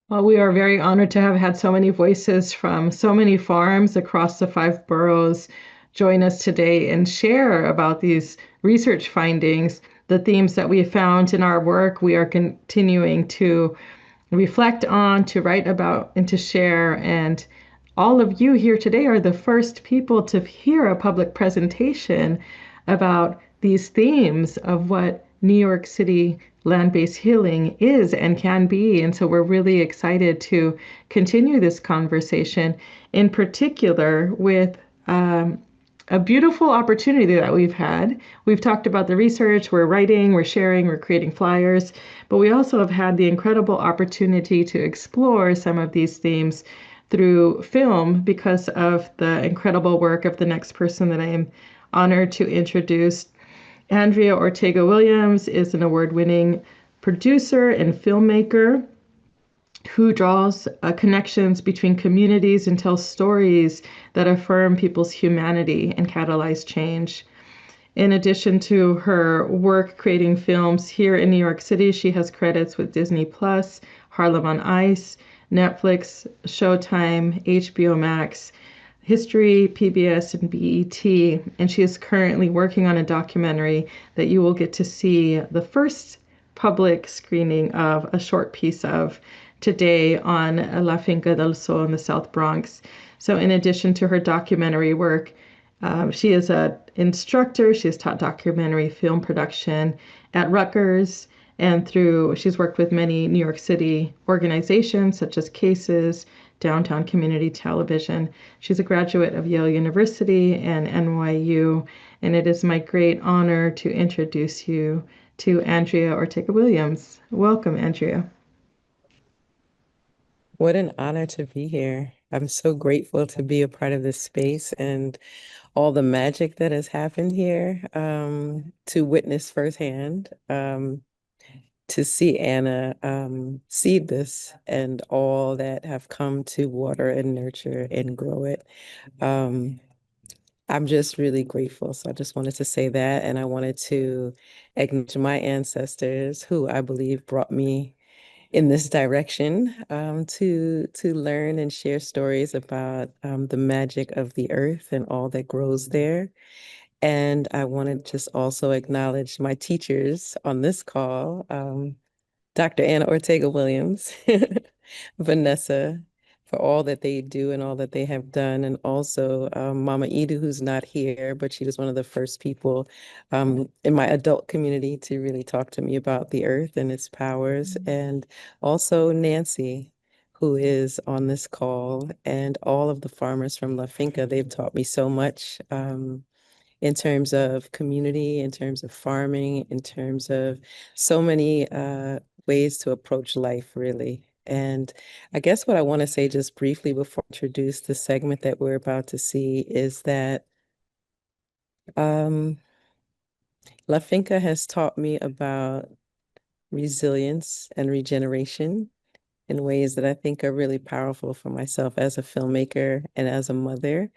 Well, we are very honored to have had so many voices from so many farms across the five boroughs join us today and share about these research findings, the themes that we have found in our work. We are continuing to reflect on, to write about, and to share. And all of you here today are the first people to hear a public presentation about these themes of what New York City land-based healing is and can be. And so we're really excited to continue this conversation, in particular with a beautiful opportunity that we've had. We've talked about the research, we're writing, we're sharing, we're creating flyers, but we also have had the incredible opportunity to explore some of these themes through film because of the incredible work of the next person that I am honored to introduce. Andrea Ortega-Williams is an award-winning producer and filmmaker who draws connections between communities and tells stories that affirm people's humanity and catalyze change. In addition to her work creating films here in New York City, she has credits with Disney Plus, Harlem on Ice, Netflix, Showtime, HBO Max, History, PBS, and BET. And she is currently working on a documentary that you will get to see the first public screening of a short piece of today on La Finca del Sur in the South Bronx. So, in addition to her documentary work, she is an instructor. She has taught documentary film production at Rutgers, and she's worked with many New York City organizations such as CASES, Downtown Community Television. She's a graduate of Yale University and NYU, and it is my great honor to introduce you to Andrea Ortega-Williams. Welcome, Andrea. What an honor to be here. I'm so grateful to be a part of this space and all the magic that has happened here, to witness firsthand, to see Anna seed this and all that have come to water and nurture and grow it. Um, I'm just really grateful. So I just wanted to say that. And I wanted to acknowledge my ancestors who I believe brought me in this direction, to learn and share stories about the magic of the earth and all that grows there. And I want to just also acknowledge my teachers on this call, Dr. Anna Ortega-Williams, Vanessa, for all that they do and all that they have done, and also Mama Edu, who's not here, but she was one of the first people in my adult community to really talk to me about the earth and its powers, and also Nancy, who is on this call, and all of the farmers from La Finca. They've taught me so much. In terms of community, in terms of farming, in terms of so many ways to approach life, really. And I guess what I want to say just briefly before I introduce the segment that we're about to see is that um, La Finca has taught me about resilience and regeneration in ways that I think are really powerful for myself as a filmmaker and as a mother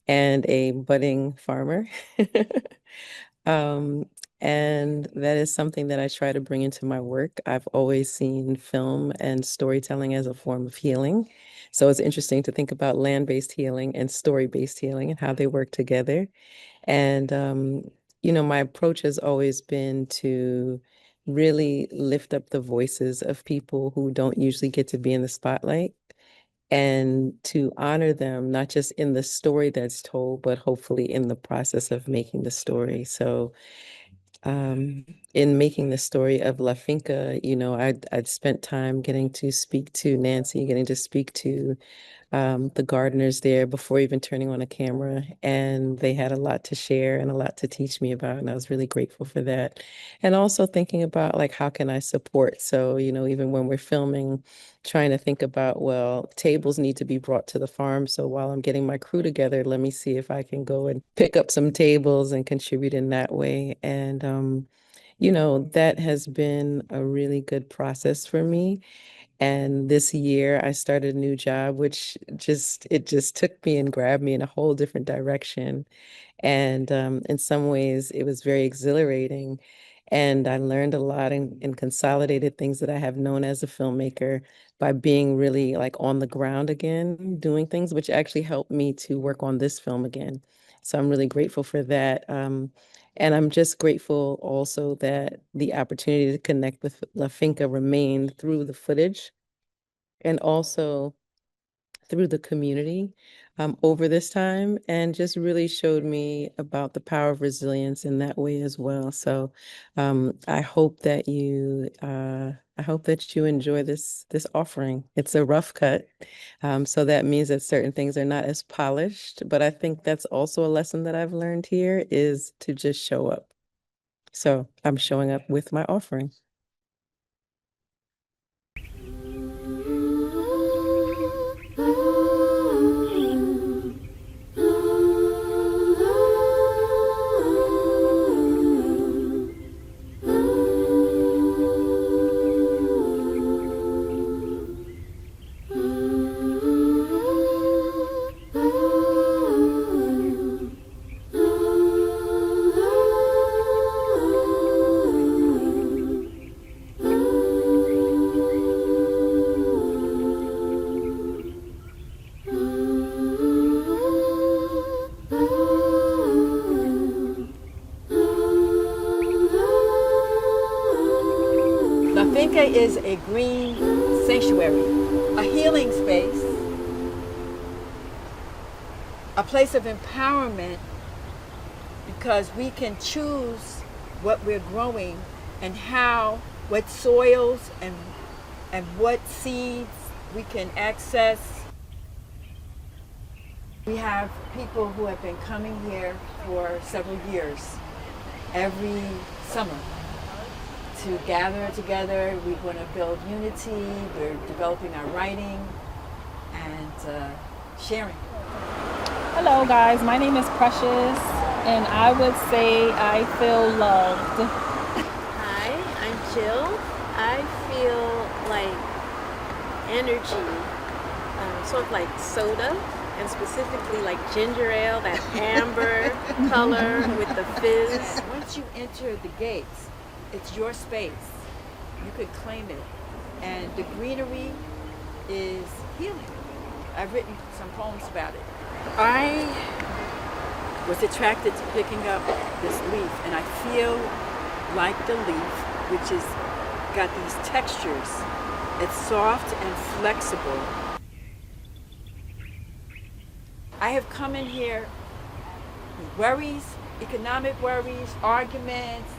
and a budding farmer. Um, and that is something that I try to bring into my work. I've always seen film and storytelling as a form of healing. So it's interesting to think about land-based healing and story-based healing and how they work together. And, my approach has always been to really lift up the voices of people who don't usually get to be in the spotlight and to honor them, not just in the story that's told, but hopefully in the process of making the story. So, um, in making the story of La Finca, I'd spent time getting to speak to Nancy, getting to speak to the gardeners there before even turning on a camera. And they had a lot to share and a lot to teach me about. And I was really grateful for that. And also thinking about like, how can I support? So, even when we're filming, trying to think about, well, tables need to be brought to the farm. So while I'm getting my crew together, let me see if I can go and pick up some tables and contribute in that way. And, that has been a really good process for me. And this year I started a new job, which it just took me and grabbed me in a whole different direction. And in some ways it was very exhilarating. And I learned a lot and consolidated things that I have known as a filmmaker by being really like on the ground again, doing things, which actually helped me to work on this film again. So I'm really grateful for that. And I'm just grateful also that the opportunity to connect with La Finca remained through the footage and also through the community over this time, and just really showed me about the power of resilience in that way as well. So I hope that you enjoy this offering. It's a rough cut. So that means that certain things are not as polished, but I think that's also a lesson that I've learned here is to just show up. So I'm showing up with my offering. La Finca is a green sanctuary, a healing space, a place of empowerment because we can choose what we're growing and how, what soils and what seeds we can access. We have people who have been coming here for several years, every summer, to gather together. We want to build unity. We're developing our writing and sharing. Hello guys, my name is Precious and I would say I feel loved. Hi, I'm Jill. I feel like energy, sort of like soda, and specifically like ginger ale, that amber color with the fizz. Once you enter the gates, it's your space. You could claim it. And the greenery is healing. I've written some poems about it. I was attracted to picking up this leaf, and I feel like the leaf, which is got these textures. It's soft and flexible. I have come in here with worries, economic worries, arguments,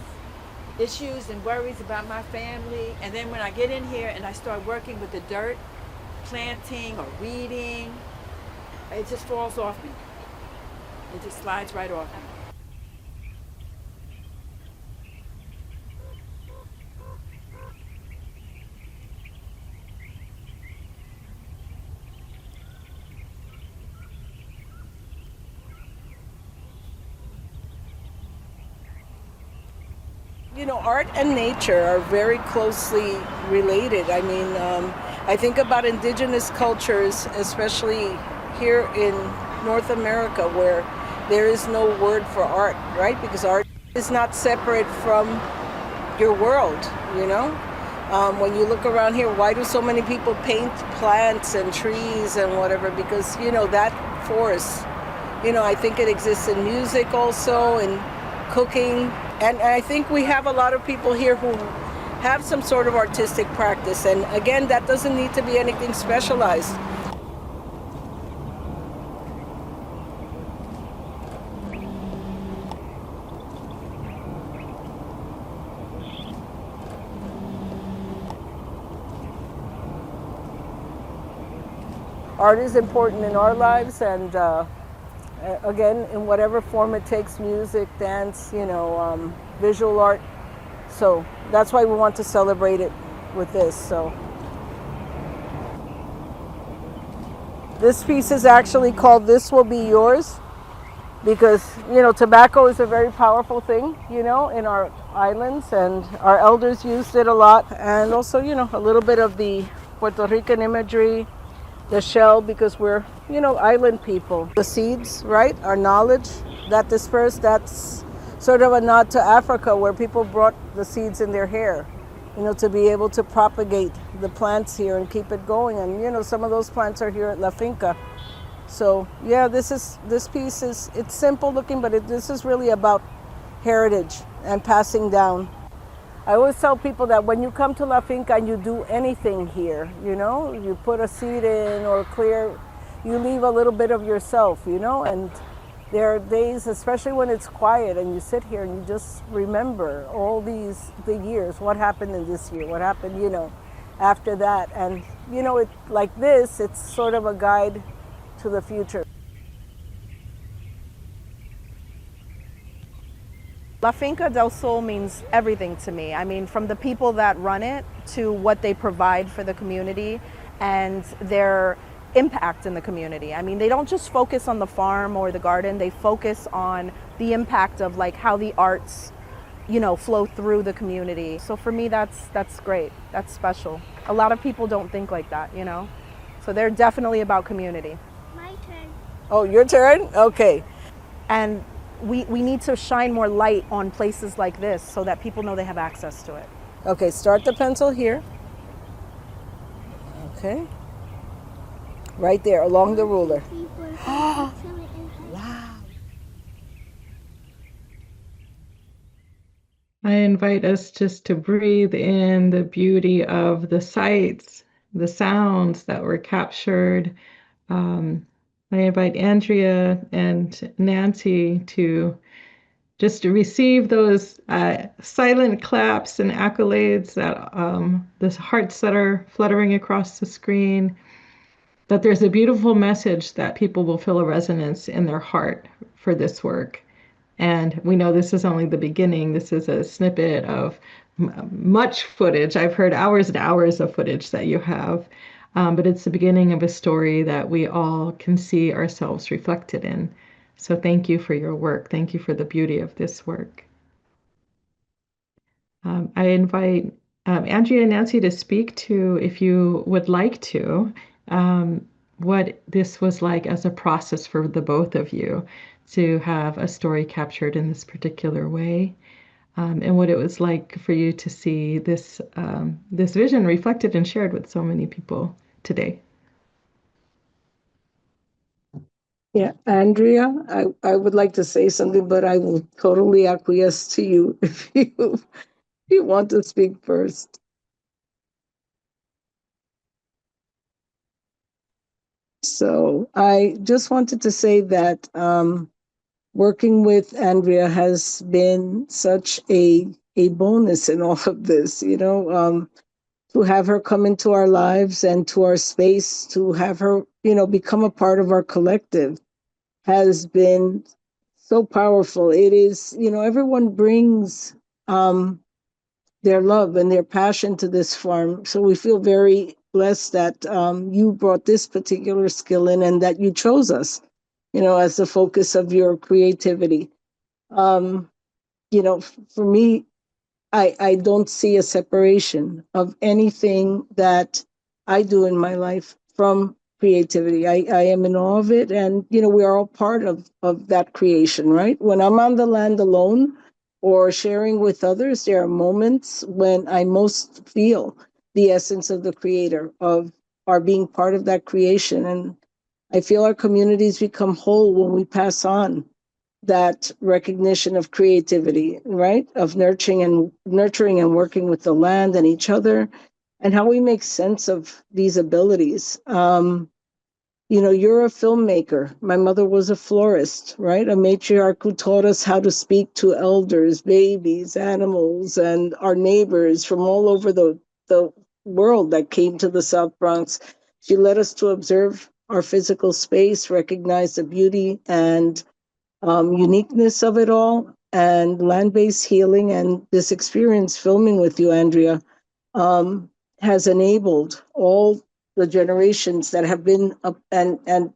issues and worries about my family. And then when I get in here and I start working with the dirt, planting or weeding, it just falls off me. It just slides right off me. You know, art and nature are very closely related. I mean, I think about indigenous cultures, especially here in North America, where there is no word for art, right? Because art is not separate from your world, you know? When you look around here, why do so many people paint plants and trees and whatever? Because, you know, that force, you know, I think it exists in music also, in cooking. And I think we have a lot of people here who have some sort of artistic practice. And again, that doesn't need to be anything specialized. Art is important in our lives, and again, in whatever form it takes, music, dance, you know, visual art. So that's why we want to celebrate it with this. So this piece is actually called "This Will Be Yours," because, you know, tobacco is a very powerful thing, you know, in our islands, and our elders used it a lot. And also, you know, a little bit of the Puerto Rican imagery, the shell, because we're, you know, island people. The seeds, right, our knowledge that dispersed, that's sort of a nod to Africa, where people brought the seeds in their hair, to be able to propagate the plants here and keep it going. And some of those plants are here at La Finca. So yeah, this piece it's simple looking, but this is really about heritage and passing down. I always tell people that when you come to La Finca and you do anything here, you put a seed in or you leave a little bit of yourself, and there are days, especially when it's quiet and you sit here and you just remember all the years, what happened in this year, what happened, after that. And, like this, it's sort of a guide to the future. La Finca del Sur means everything to me. I mean, from the people that run it to what they provide for the community and their impact in the community. I mean, they don't just focus on the farm or the garden, they focus on the impact of like how the arts, flow through the community. So for me, that's great. That's special. A lot of people don't think like that, So they're definitely about community. My turn. Oh, your turn? Okay. And we need to shine more light on places like this so that people know they have access to it. Okay, start the pencil here. Okay. Right there, along the ruler. Wow. I invite us just to breathe in the beauty of the sights, the sounds that were captured. I invite Andrea and Nancy to just receive those silent claps and accolades, that the hearts that are fluttering across the screen, that there's a beautiful message that people will feel a resonance in their heart for this work. And we know this is only the beginning. This is a snippet of much footage. I've heard hours and hours of footage that you have, but it's the beginning of a story that we all can see ourselves reflected in. So thank you for your work. Thank you for the beauty of this work. I invite Andrea and Nancy to speak to, if you would like to, what this was like as a process for the both of you to have a story captured in this particular way, and what it was like for you to see this vision reflected and shared with so many people today. Yeah, Andrea, I would like to say something, but I will totally acquiesce to you if you want to speak first. So I just wanted to say that working with Andrea has been such a bonus in all of this, to have her come into our lives and to our space, to have her, become a part of our collective has been so powerful. It is, everyone brings their love and their passion to this farm. So we feel very blessed that you brought this particular skill in and that you chose us, as the focus of your creativity. For me, I don't see a separation of anything that I do in my life from creativity. I am in awe of it. And, we are all part of that creation, right? When I'm on the land alone or sharing with others, there are moments when I most feel the essence of the creator, of our being part of that creation. And I feel our communities become whole when we pass on that recognition of creativity, right? Of nurturing and working with the land and each other, and how we make sense of these abilities. You're a filmmaker. My mother was a florist, right? A matriarch who taught us how to speak to elders, babies, animals, and our neighbors from all over the world that came to the South Bronx. She led us to observe our physical space, recognize the beauty and uniqueness of it all, and land-based healing. And this experience filming with you, Andrea, has enabled all the generations that have been and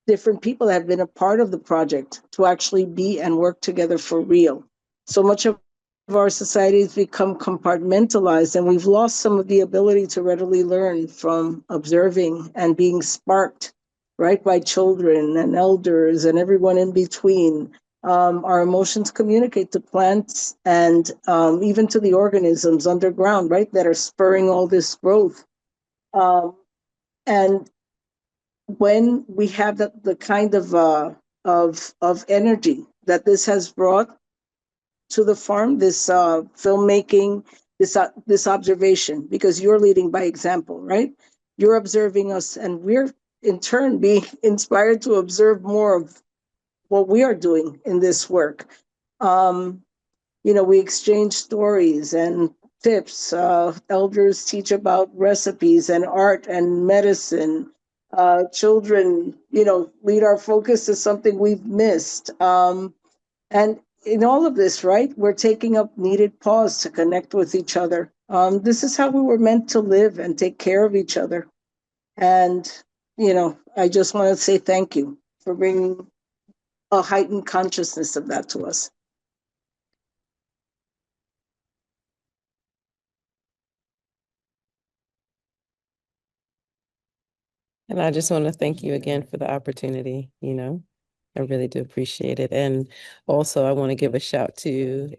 different people that have been a part of the project to actually be and work together for real. So much of our society has become compartmentalized, and we've lost some of the ability to readily learn from observing and being sparked, right, by children and elders and everyone in between. Our emotions communicate to plants and even to the organisms underground, right, that are spurring all this growth. And when we have the kind of energy that this has brought to the farm, this filmmaking, this observation, because you're leading by example, right? You're observing us, and we're in turn being inspired to observe more of what we are doing in this work. We exchange stories and tips. Elders teach about recipes and art and medicine. Children, lead our focus to something we've missed. And in all of this, right, we're taking up needed pause to connect with each other. This is how we were meant to live and take care of each other. And, I just want to say thank you for bringing a heightened consciousness of that to us. And I just want to thank you again for the opportunity, I really do appreciate it. And also I want to give a shout to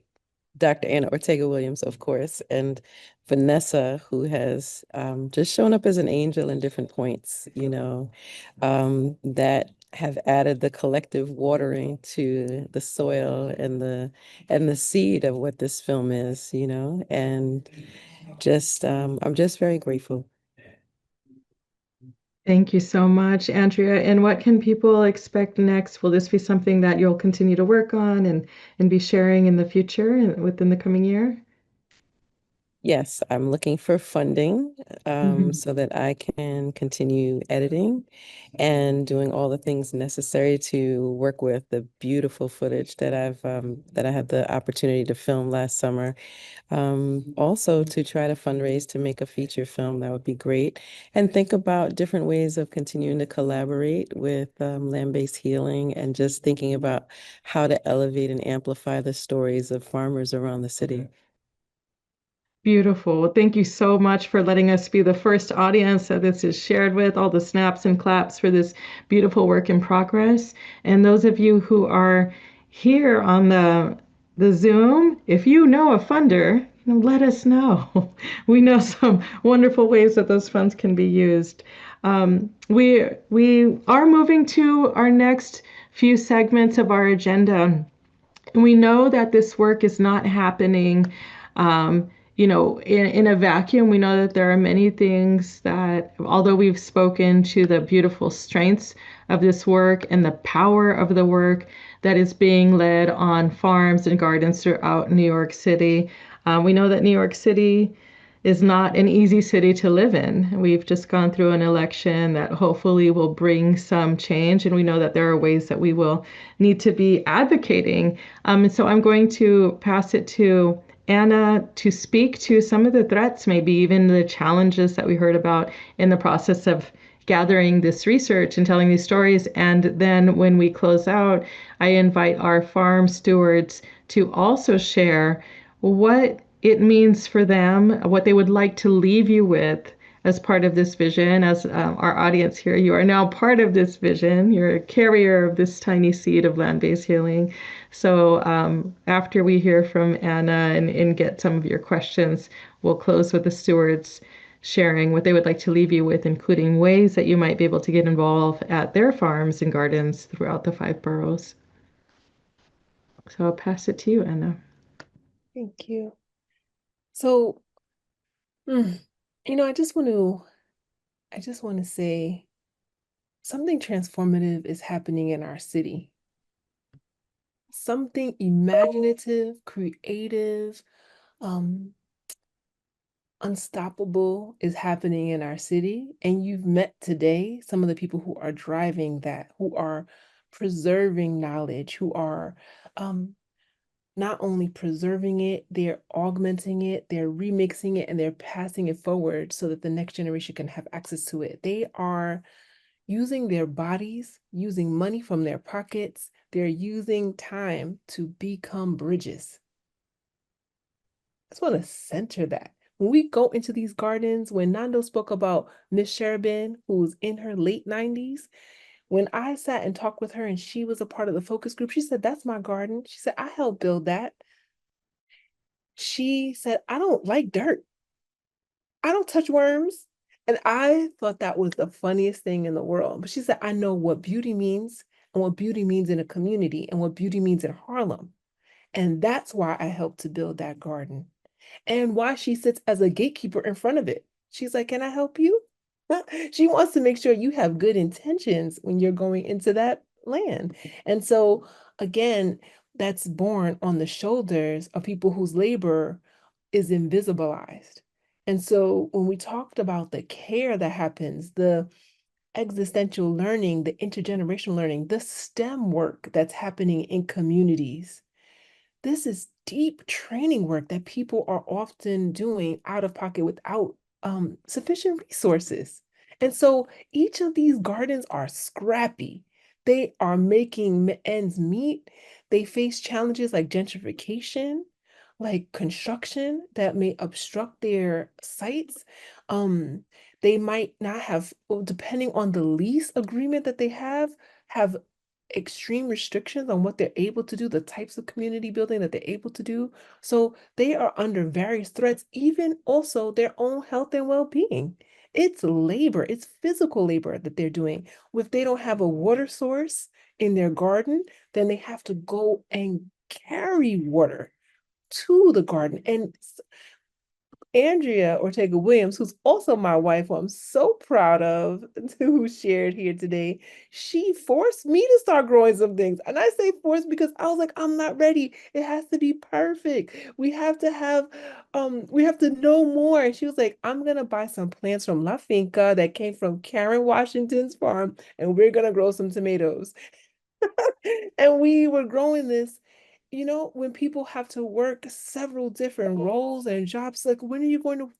Dr. Anna Ortega-Williams, of course, and Vanessa, who has just shown up as an angel in different points, that have added the collective watering to the soil and the seed of what this film is, and just I'm just very grateful. Thank you so much, Andrea. And what can people expect next? Will this be something that you'll continue to work on and be sharing in the future and within the coming year? Yes, I'm looking for funding so that I can continue editing and doing all the things necessary to work with the beautiful footage that I had the opportunity to film last summer. Also to try to fundraise to make a feature film, that would be great. And think about different ways of continuing to collaborate with Land-Based Healing and just thinking about how to elevate and amplify the stories of farmers around the city. Beautiful. Well, thank you so much for letting us be the first audience that this is shared with, all the snaps and claps for this beautiful work in progress. And those of you who are here on the Zoom, if you know a funder, let us know. We know some wonderful ways that those funds can be used. We are moving to our next few segments of our agenda. And we know that this work is not happening in a vacuum. We know that there are many things that, although we've spoken to the beautiful strengths of this work and the power of the work that is being led on farms and gardens throughout New York City, we know that New York City is not an easy city to live in. We've just gone through an election that hopefully will bring some change, and we know that there are ways that we will need to be advocating. And so I'm going to pass it to Anna to speak to some of the threats, maybe even the challenges that we heard about in the process of gathering this research and telling these stories. And then when we close out, I invite our farm stewards to also share what it means for them, what they would like to leave you with as part of this vision. As our audience here, you are now part of this vision. You're a carrier of this tiny seed of land-based healing. So after we hear from Anna and get some of your questions, we'll close with the stewards sharing what they would like to leave you with, including ways that you might be able to get involved at their farms and gardens throughout the 5 boroughs. So I'll pass it to you, Anna. Thank you. So, I just want to say something transformative is happening in our city. Something imaginative, creative, unstoppable is happening in our city. And you've met today some of the people who are driving that, who are preserving knowledge, who are not only preserving it, they're augmenting it, they're remixing it, and they're passing it forward so that the next generation can have access to it. They are using their bodies, using money from their pockets. They're using time to become bridges. I just want to center that. When we go into these gardens, when Nando spoke about Miss Sherbin, who's in her late 90s, When I sat and talked with her and she was a part of the focus group, she said, "That's my garden." She said, "I helped build that." She said, "I don't like dirt. I don't touch worms." And I thought that was the funniest thing in the world. But she said, "I know what beauty means and what beauty means in a community and what beauty means in Harlem. And that's why I helped to build that garden and why she sits as a gatekeeper in front of it." She's like, "Can I help you?" She wants to make sure you have good intentions when you're going into that land. And so, again, that's born on the shoulders of people whose labor is invisibilized. And so, when we talked about the care that happens, the existential learning, the intergenerational learning, the STEM work that's happening in communities, this is deep training work that people are often doing out of pocket without sufficient resources. And so each of these gardens are scrappy. They are making ends meet. They face challenges like gentrification, like construction that may obstruct their sites. Um, they might not have, well, depending on the lease agreement that they have extreme restrictions on what they're able to do, the types of community building that they're able to do. So they are under various threats, even also their own health and well-being. It's labor, it's physical labor that they're doing. If they don't have a water source in their garden, then they have to go and carry water to the garden. And Andrea Ortega-Williams, who's also my wife, who I'm so proud of, who shared here today, she forced me to start growing some things. And I say forced because I was like, I'm not ready. It has to be perfect. We have to know more. And she was like, I'm gonna buy some plants from La Finca that came from Karen Washington's farm, and we're gonna grow some tomatoes. And we were growing this, when people have to work several different roles and jobs, like when are you going to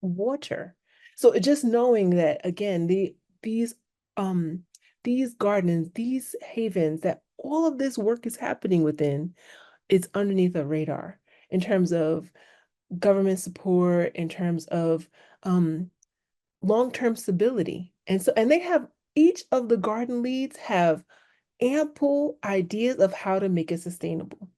water? So just knowing that again, these um these gardens, these havens, that all of this work is happening within, it's underneath the radar in terms of government support, in terms of long-term stability. And they have, each of the garden leads have ample ideas of how to make it sustainable,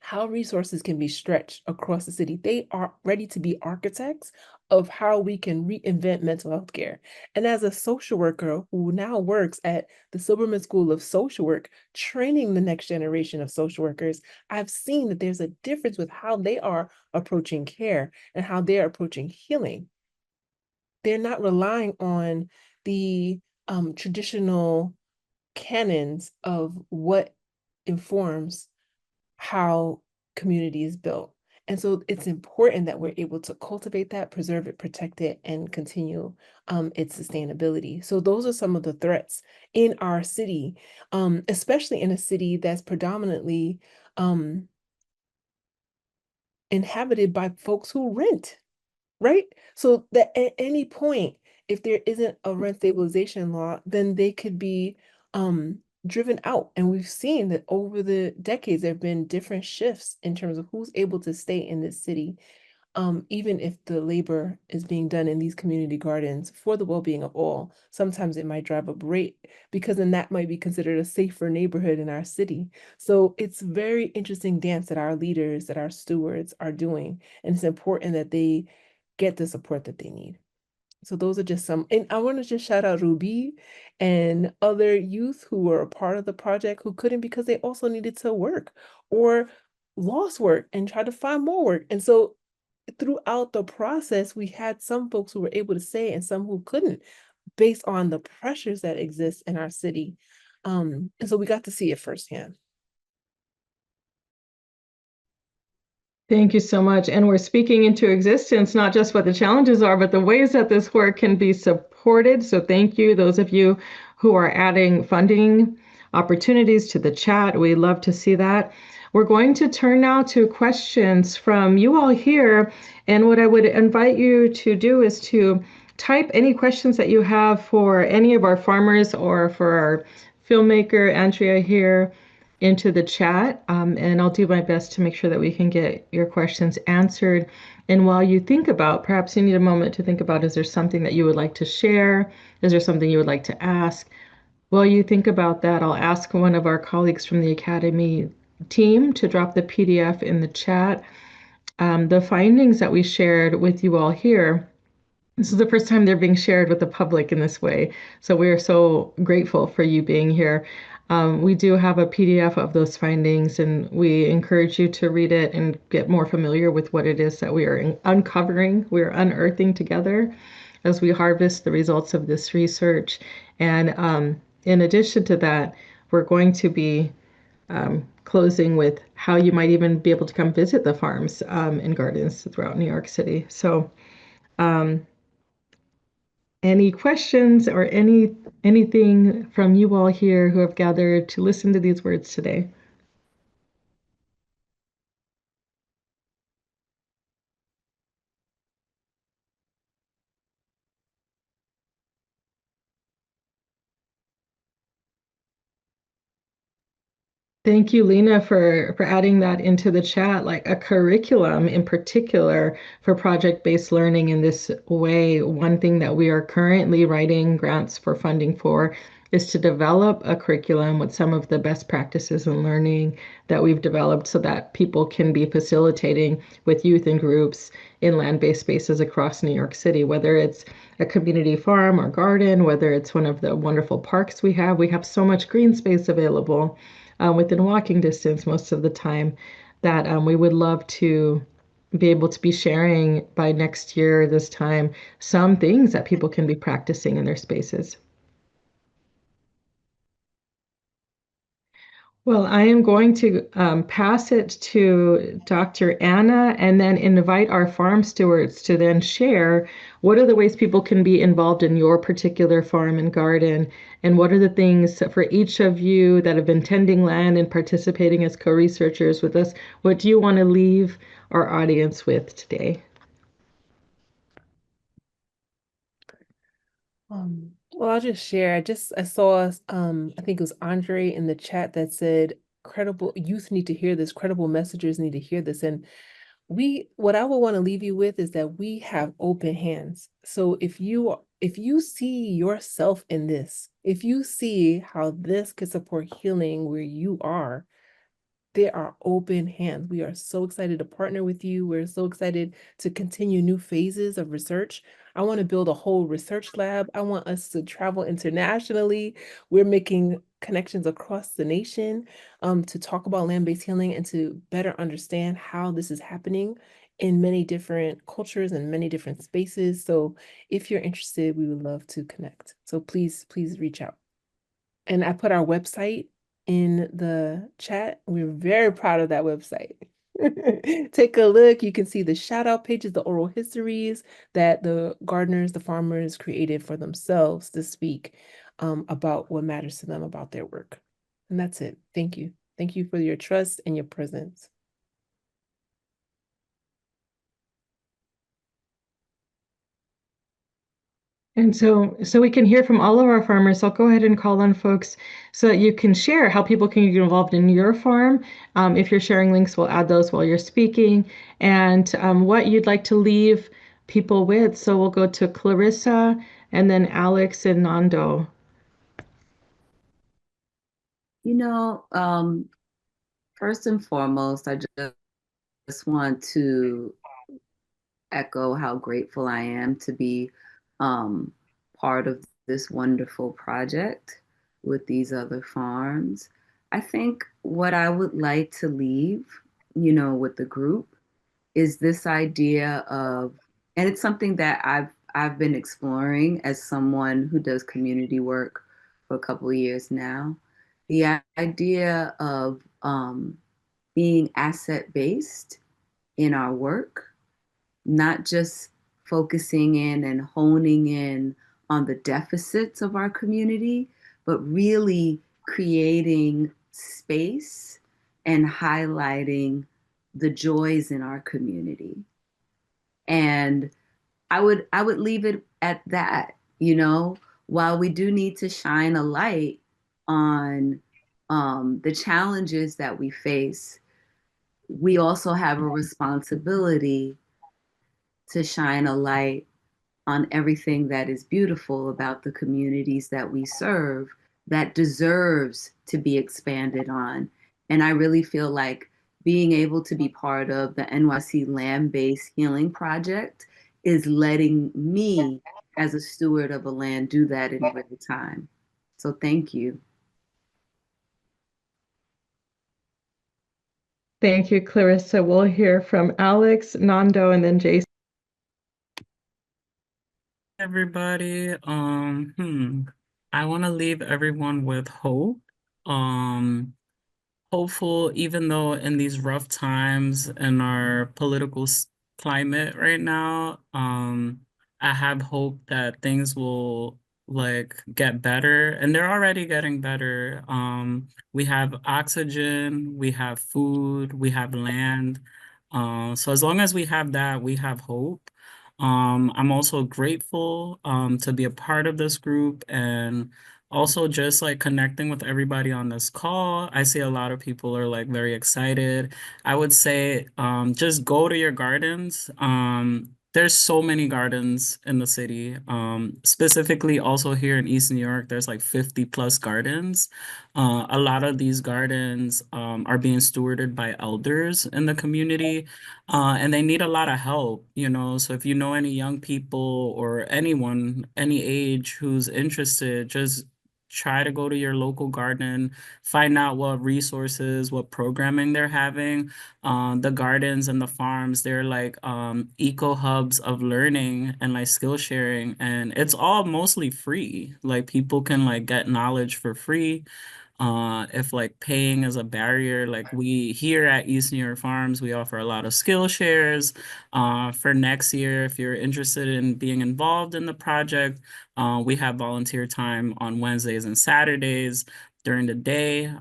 how resources can be stretched across the city. They are ready to be architects of how we can reinvent mental health care. And as a social worker who now works at the Silberman School of Social Work, training the next generation of social workers, I've seen that there's a difference with how they are approaching care and how they're approaching healing. They're not relying on the traditional canons of what informs how community is built. And so it's important that we're able to cultivate that, preserve it, protect it, and continue its sustainability. So those are some of the threats in our city, especially in a city that's predominantly inhabited by folks who rent, right? So that at any point, if there isn't a rent stabilization law, then they could be driven out. And we've seen that over the decades, there have been different shifts in terms of who's able to stay in this city, even if the labor is being done in these community gardens for the well-being of all. Sometimes it might drive up rate because then that might be considered a safer neighborhood in our city. So it's very interesting dance that our leaders, that our stewards are doing. And it's important that they get the support that they need. So those are just some, and I want to just shout out Ruby and other youth who were a part of the project who couldn't because they also needed to work or lost work and tried to find more work. And so throughout the process, we had some folks who were able to stay and some who couldn't based on the pressures that exist in our city. And so we got to see it firsthand. Thank you so much. And we're speaking into existence, not just what the challenges are, but the ways that this work can be supported. So thank you, those of you who are adding funding opportunities to the chat. We love to see that. We're going to turn now to questions from you all here. And what I would invite you to do is to type any questions that you have for any of our farmers or for our filmmaker, Andrea, here into the chat, and I'll do my best to make sure that we can get your questions answered. And while you think about, perhaps you need a moment to think about, is there something that you would like to share? Is there something you would like to ask? while you think about that, I'll ask one of our colleagues from the Academy team to drop the PDF in the chat. The findings that we shared with you all here, this is the first time they're being shared with the public in this way. So we are so grateful for you being here. We do have a PDF of those findings, and we encourage you to read it and get more familiar with what it is that we are uncovering, we are unearthing together as we harvest the results of this research. And in addition to that, we're going to be closing with how you might even be able to come visit the farms and gardens throughout New York City. So any questions or anything from you all here who have gathered to listen to these words today? Thank you, Lena, for adding that into the chat, like a curriculum in particular for project-based learning in this way. One thing that we are currently writing grants for funding for is to develop a curriculum with some of the best practices and learning that we've developed so that people can be facilitating with youth and groups in land-based spaces across New York City, whether it's a community farm or garden, whether it's one of the wonderful parks we have. We have so much green space available within walking distance most of the time, that we would love to be able to be sharing by next year, this time, some things that people can be practicing in their spaces. Well, I am going to pass it to Dr. Anna and then invite our farm stewards to then share what are the ways people can be involved in your particular farm and garden, and what are the things for each of you that have been tending land and participating as co-researchers with us, what do you want to leave our audience with today? Well, I'll just share. I saw I think it was Andre in the chat that said credible youth need to hear this, credible messengers need to hear this. And what I would want to leave you with is that we have open hands. So if you see yourself in this, if you see how this could support healing where you are, there are open hands. We are so excited to partner with you. We're so excited to continue new phases of research. I want to build a whole research lab. I want us to travel internationally. We're making connections across the nation to talk about land-based healing and to better understand how this is happening in many different cultures and many different spaces. So if you're interested, we would love to connect. So please reach out. And I put our website in the chat. We're very proud of that website. Take a look. You can see the shout out pages, the oral histories that the gardeners, the farmers created for themselves to speak about what matters to them about their work. And that's it. Thank you. Thank you for your trust and your presence. And so we can hear from all of our farmers. I'll go ahead and call on folks so that you can share how people can get involved in your farm. If you're sharing links, we'll add those while you're speaking, and what you'd like to leave people with. So we'll go to Clarissa and then Alex and Nando. First and foremost, I just want to echo how grateful I am to be part of this wonderful project with these other farms. I think what I would like to leave, with the group is this idea of, and it's something that I've been exploring as someone who does community work for a couple of years now, the idea of being asset-based in our work, not just focusing in and honing in on the deficits of our community, but really creating space and highlighting the joys in our community. And I would leave it at that, while we do need to shine a light on the challenges that we face, we also have a responsibility to shine a light on everything that is beautiful about the communities that we serve, that deserves to be expanded on. And I really feel like being able to be part of the NYC Land-Based Healing Project is letting me, as a steward of a land, do that in real time. So thank you. Thank you, Clarissa. We'll hear from Alex, Nando, and then Jason. Everybody. I want to leave everyone with hope. Um, Hopeful, even though in these rough times in our political climate right now, I have hope that things will like get better, and they're already getting better. We have oxygen, we have food, we have land. So as long as we have that, we have hope. I'm also grateful to be a part of this group and also just like connecting with everybody on this call. I see a lot of people are like very excited. I would say just go to your gardens. There's so many gardens in the city. Specifically also here in East New York, there's like 50 plus gardens. A lot of these gardens are being stewarded by elders in the community. And they need a lot of help, you know. So if you know any young people or anyone, any age who's interested, just try to go to your local garden, find out what resources, what programming they're having. The gardens and the farms, they're like eco hubs of learning and like skill sharing, and it's all mostly free. Like people can like get knowledge for free. If like paying is a barrier, like we here at East New York Farms, we offer a lot of skill shares. For next year, if you're interested in being involved in the project, we have volunteer time on Wednesdays and Saturdays during the day.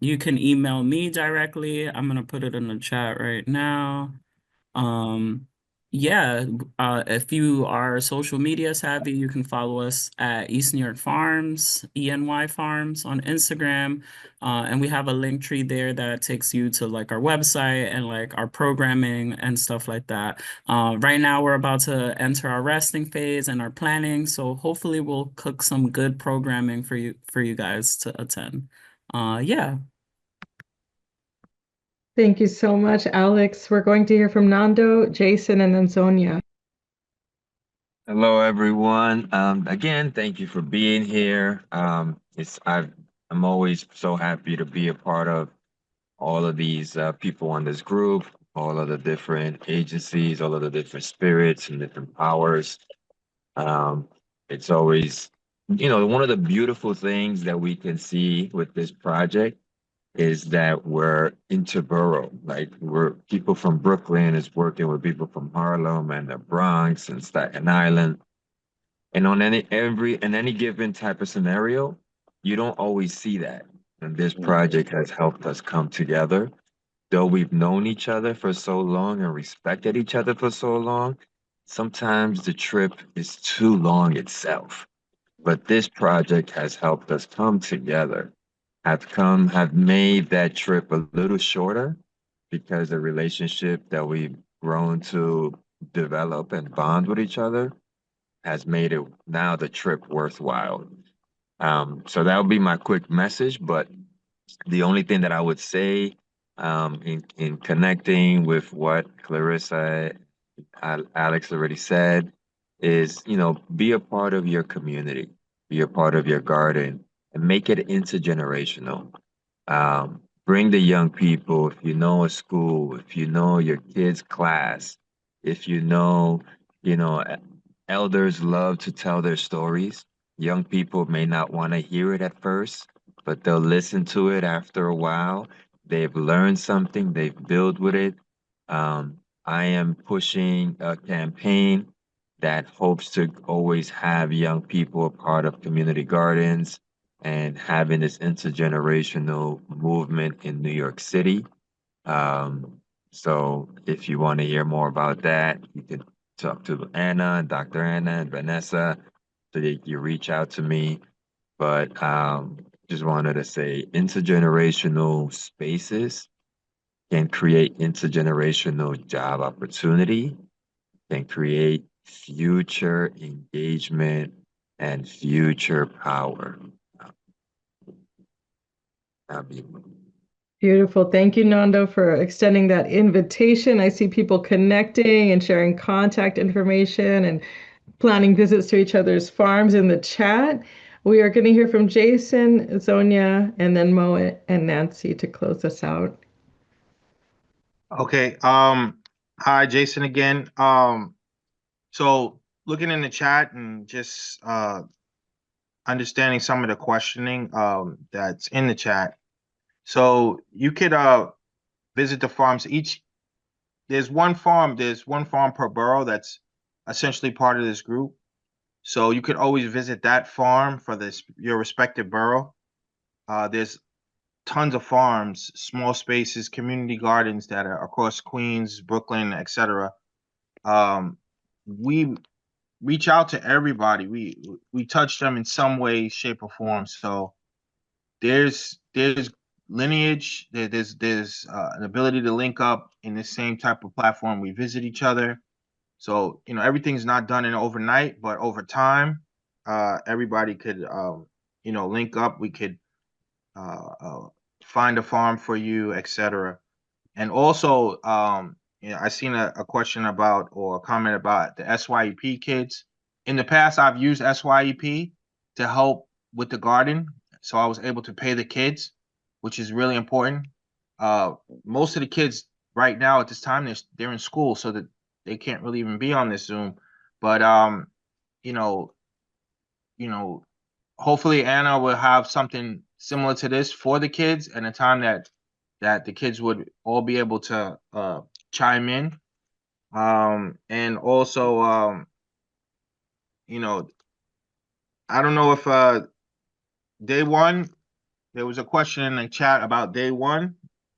You can email me directly. I'm gonna put it in the chat right now. Um, yeah, if you are social media savvy, you can follow us at East New York Farms, ENY Farms on Instagram. And we have a link tree there that takes you to like our website and like our programming and stuff like that. Right now we're about to enter our resting phase and our planning. So hopefully we'll cook some good programming for you guys to attend. Yeah. Thank you so much, Alex. We're going to hear from Nando, Jason, and then Sonia. Hello, everyone. Again, thank you for being here. I'm always so happy to be a part of all of these people on this group, all of the different agencies, all of the different spirits and different powers. Um, it's always, one of the beautiful things that we can see with this project is that we're interborough. Like we're people from Brooklyn is working with people from Harlem and the Bronx and Staten Island. And on any given type of scenario, you don't always see that. And this project has helped us come together. Though we've known each other for so long and respected each other for so long, sometimes the trip is too long itself. But this project has helped us come together, have made that trip a little shorter because the relationship that we've grown to develop and bond with each other has made it now the trip worthwhile. So that would be my quick message. But the only thing that I would say in connecting with what Clarissa, Alex already said, is be a part of your community, be a part of your garden, and make it intergenerational. Bring the young people. If you know a school, if you know your kid's class, if you know, elders love to tell their stories. Young people may not want to hear it at first, but they'll listen to it after a while. They've learned something, they've built with it. I am pushing a campaign that hopes to always have young people a part of community gardens and having this intergenerational movement in New York City. So if you want to hear more about that, you can talk to Anna, Dr. Anna, and Vanessa, so that you reach out to me. But just wanted to say intergenerational spaces can create intergenerational job opportunity, can create future engagement and future power. That'll be Beautiful. Thank you, Nando, for extending that invitation. I see people connecting and sharing contact information and planning visits to each other's farms in the chat. We are going to hear from Jason, Zonia, and then Mo and Nancy to close us out. Okay. Hi, Jason again. So looking in the chat and just understanding some of the questioning that's in the chat. So you could visit the farms. There's one farm per borough that's essentially part of this group. So you could always visit that farm for your respective borough. There's tons of farms, small spaces, community gardens that are across Queens, Brooklyn, etc. We reach out to everybody. We touch them in some way, shape, or form. So there's lineage. There's an ability to link up in the same type of platform. We visit each other. So everything's not done in overnight, but over time, everybody could link up. We could find a farm for you, etc. And also, I seen a question about or a comment about the SYEP kids. In the past, I've used SYEP to help with the garden, so I was able to pay the kids, which is really important. Most of the kids right now at this time they're in school, so that they can't really even be on this Zoom. But you know, hopefully Anna will have something similar to this for the kids and a time that the kids would all be able to chime in. And also, I don't know if day one, there was a question in the chat about day one.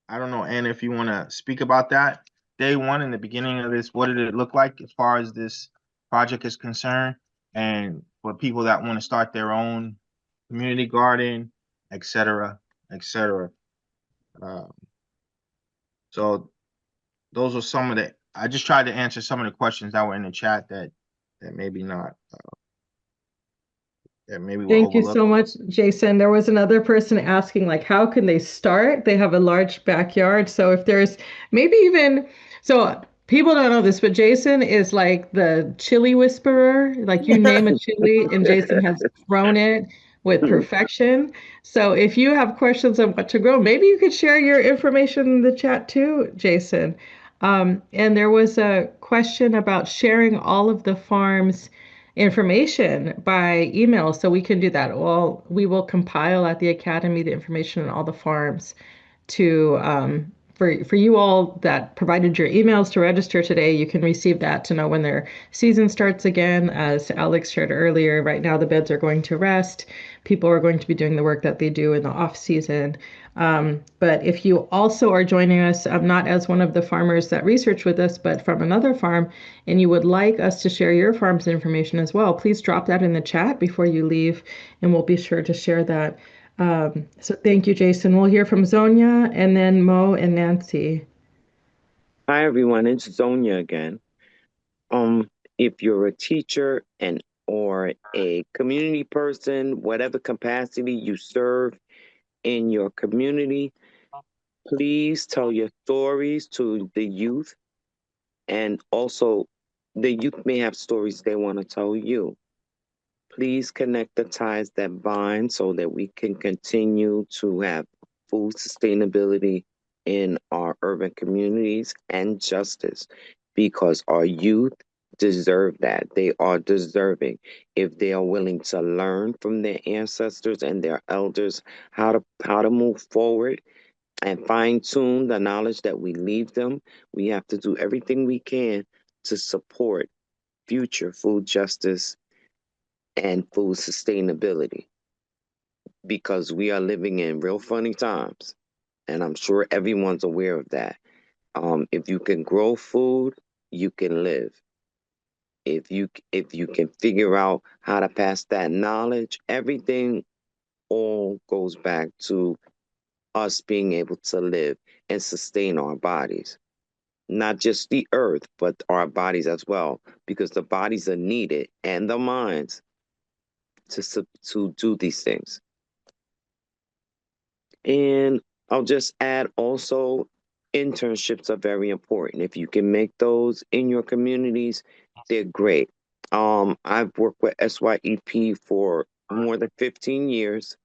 I don't know, Anna, if you want to speak about that. Day one, in the beginning of this, what did it look like as far as this project is concerned? And for people that want to start their own community garden, et cetera, et cetera. So those are some of the, I just tried to answer some of the questions that were in the chat that maybe not, that maybe were Thank you overlooked. so much, Jason. There was another person asking, like, how can they start? They have a large backyard. So if there's maybe even, so people don't know this, but Jason is like the chili whisperer. Like you name a chili and Jason has grown it with perfection. So if you have questions on what to grow, maybe you could share your information in the chat too, Jason. And there was a question about sharing all of the farms information by email, so we can do that. Well, we will compile at the Academy the information on all the farms to for you all that provided your emails to register today. You can receive that to know when their season starts again. As Alex shared earlier, right now the beds are going to rest. People are going to be doing the work that they do in the off season. But if you also are joining us, not as one of the farmers that research with us, but from another farm, and you would like us to share your farm's information as well, please drop that in the chat before you leave, and we'll be sure to share that. So thank you, Jason. We'll hear from Zonia and then Mo and Nancy. Hi, everyone. It's Zonia again. If you're a teacher or a community person, whatever capacity you serve in your community, please tell your stories to the youth. And also, the youth may have stories they want to tell you. Please connect the ties that bind so that we can continue to have food sustainability in our urban communities and justice, because our youth deserve that. They are deserving. If they are willing to learn from their ancestors and their elders how to move forward and fine tune the knowledge that we leave them, we have to do everything we can to support future food justice and food sustainability, because we are living in real funny times, and I'm sure everyone's aware of that. If you can grow food, you can live. If you can figure out how to pass that knowledge, everything all goes back to us being able to live and sustain our bodies. Not just the earth, but our bodies as well, because the bodies are needed and the minds to do these things. And I'll just add also, internships are very important. If you can make those in your communities, they're great. I've worked with SYEP for more than 15 years,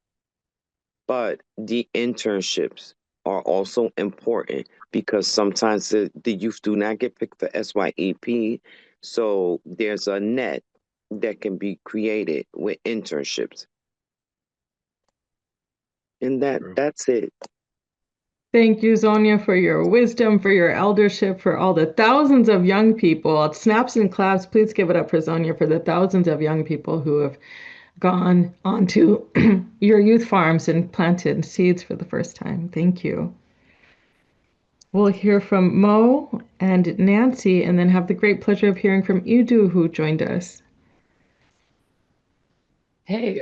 but the internships are also important because sometimes the youth do not get picked for SYEP. So there's a net that can be created with internships. And that's it. Thank you, Zonia, for your wisdom, for your eldership, for all the thousands of young people. Snaps and claps, please give it up for Zonia, for the thousands of young people who have gone onto your youth farms and planted seeds for the first time. Thank you. We'll hear from Mo and Nancy, and then have the great pleasure of hearing from Idu, who joined us. Hey,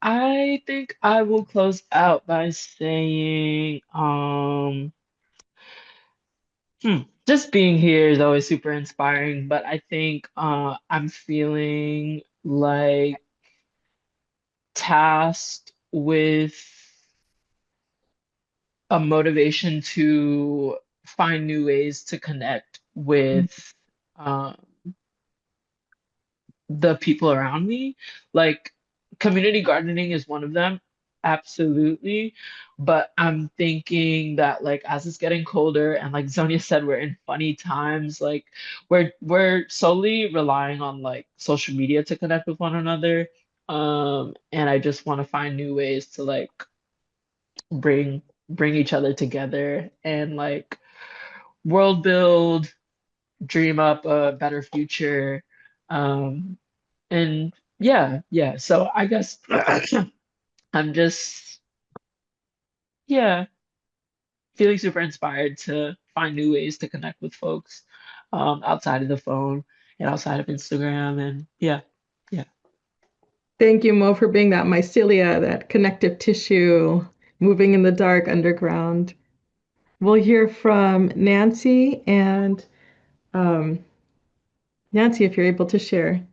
I think I will close out by saying, just being here is always super inspiring, but I think I'm feeling like tasked with a motivation to find new ways to connect with um, the people around me. Like community gardening is one of them, absolutely. But I'm thinking that like as it's getting colder and like Zonia said, we're in funny times, like we're solely relying on like social media to connect with one another. And I just want to find new ways to like bring each other together and like world build, dream up a better future. And yeah. So I guess I'm just, yeah, feeling super inspired to find new ways to connect with folks outside of the phone and outside of Instagram. And yeah. Thank you, Mo, for being that mycelia, that connective tissue, moving in the dark underground. We'll hear from Nancy, and Nancy, if you're able to share.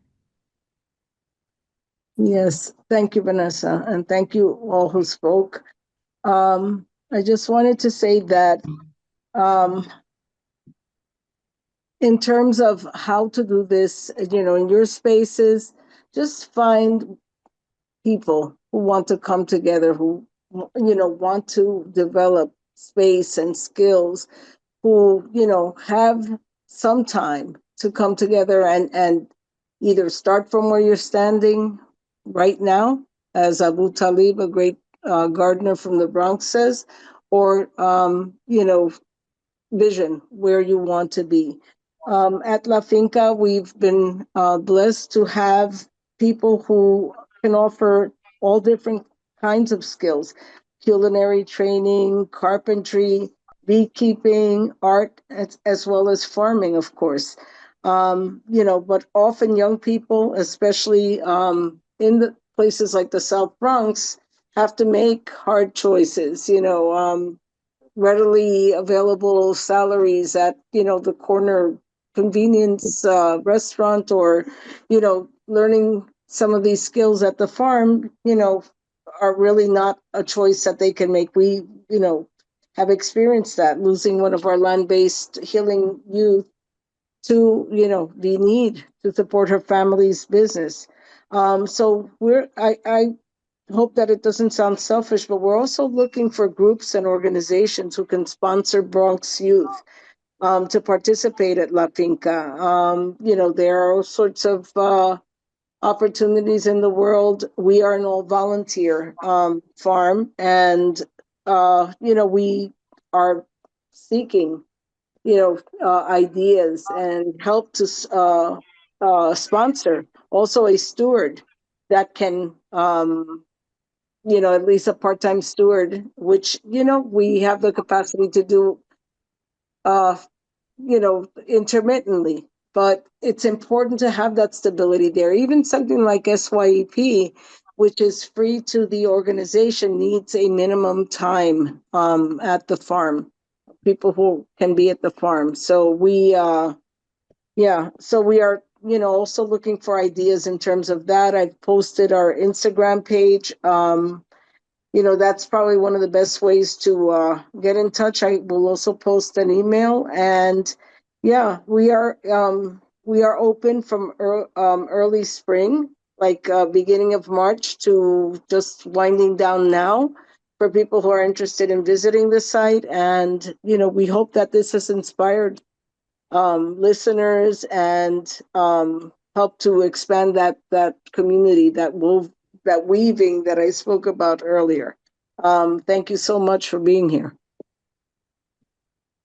Yes, thank you, Vanessa, and thank you all who spoke. I just wanted to say that in terms of how to do this, in your spaces, just find people who want to come together, who, want to develop space and skills, who, have some time to come together and either start from where you're standing right now, as Abu Talib, a great gardener from the Bronx, says, or, vision where you want to be. At La Finca, we've been blessed to have people who can offer all different kinds of skills: culinary training, carpentry, beekeeping, art, as well as farming, of course. But often young people, especially in the places like the South Bronx, have to make hard choices. Readily available salaries at the corner convenience restaurant, or learning some of these skills at the farm, are really not a choice that they can make. We have experienced that, losing one of our land-based healing youth to the need to support her family's business. So I hope that it doesn't sound selfish, but we're also looking for groups and organizations who can sponsor Bronx youth to participate at La Finca. There are all sorts of opportunities in the world. We are an all-volunteer farm, and we are seeking ideas and help to sponsor also a steward that can at least a part-time steward, which, we have the capacity to do, intermittently. But it's important to have that stability there. Even something like SYEP, which is free to the organization, needs a minimum time at the farm, people who can be at the farm. So we are, also looking for ideas in terms of that. I've posted our Instagram page. that's probably one of the best ways to get in touch. I will also post an email, and yeah, we are open from early spring, like beginning of March, to just winding down now for people who are interested in visiting the site. And we hope that this has inspired listeners and help to expand that community, that weaving that I spoke about earlier. Thank you so much for being here.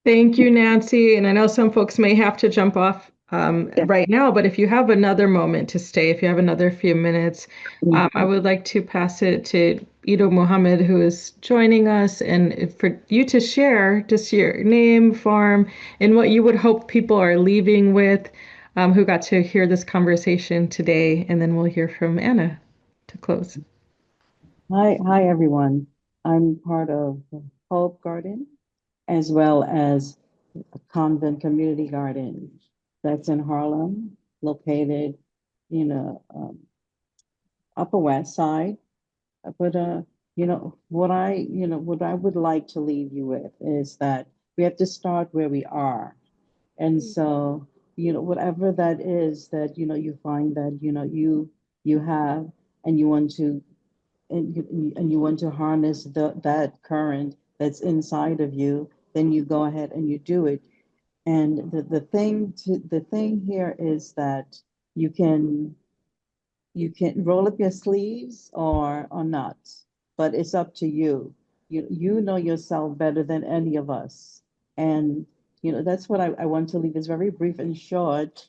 Thank you, Nancy. And I know some folks may have to jump off right now, but if you have another moment to stay, if you have another few minutes, I would like to pass it to Ido Mohammed, who is joining us, and for you to share just your name, farm, and what you would hope people are leaving with, who got to hear this conversation today. And then we'll hear from Anna to close. Hi everyone. I'm part of Hope Garden as well as Convent Community Garden that's in Harlem, located, you know, Upper West Side. But what I would like to leave you with is that we have to start where we are. And so, whatever that is that, you find that, you have and you want to and you want to harness that current that's inside of you, then you go ahead and you do it. And the thing here is that you can roll up your sleeves or not, but it's up to you. You know yourself better than any of us. And that's what I want to leave. It's very brief and short,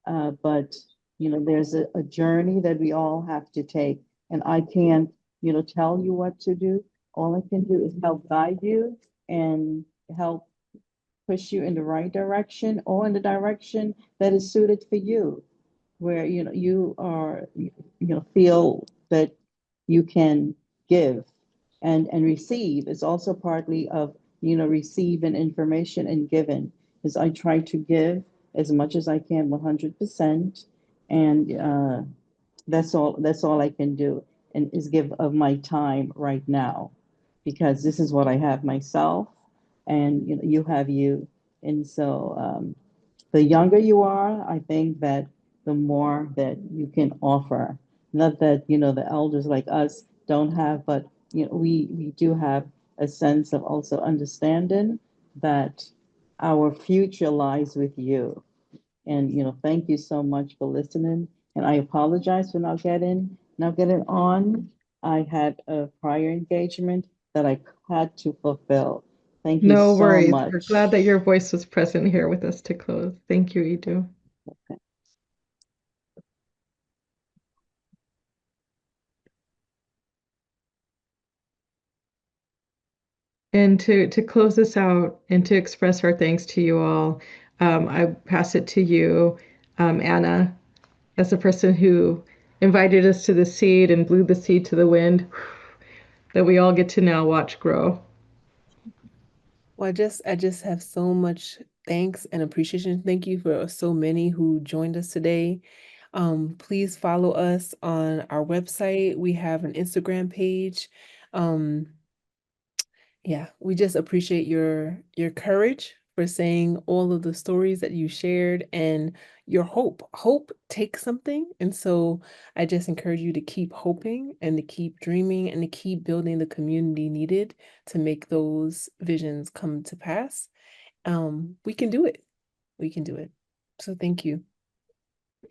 but there's a journey that we all have to take. And I can't, tell you what to do. All I can do is help guide you and help push you in the right direction or in the direction that is suited for you, where you are feel that you can give and receive. Is also partly of receiving information and giving, is I try to give as much as I can 100%, and that's all I can do, and is give of my time right now, because this is what I have myself, and you have you. And so the younger you are, I think that the more that you can offer. Not that, the elders like us don't have, but we do have a sense of also understanding that our future lies with you. And thank you so much for listening. And I apologize for not getting on. I had a prior engagement that I had to fulfill. Thank you No so worries. much. We're glad that your voice was present here with us to close. Thank you, Ido. And to close this out and to express our thanks to you all, I pass it to you, Anna, as the person who invited us to the seed and blew the seed to the wind that we all get to now watch grow. Well, I just have so much thanks and appreciation. Thank you for so many who joined us today. Please follow us on our website. We have an Instagram page. Yeah, we just appreciate your courage for saying all of the stories that you shared, and your hope. Hope takes something. And so I just encourage you to keep hoping and to keep dreaming and to keep building the community needed to make those visions come to pass. We can do it. We can do it. So thank you.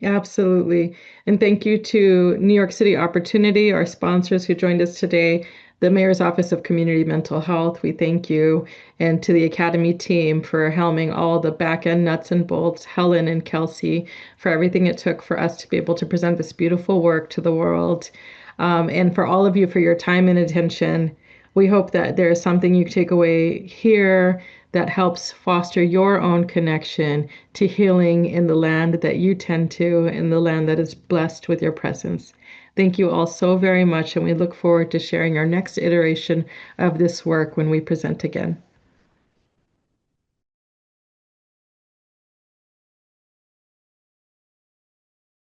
Absolutely. And thank you to New York City Opportunity, our sponsors who joined us today, the Mayor's Office of Community Mental Health. We thank you. And to the Academy team for helming all the back end nuts and bolts, Helen and Kelsey, for everything it took for us to be able to present this beautiful work to the world. And for all of you for your time and attention. We hope that there is something you take away here that helps foster your own connection to healing in the land that you tend to, in the land that is blessed with your presence. Thank you all so very much, and we look forward to sharing our next iteration of this work when we present again.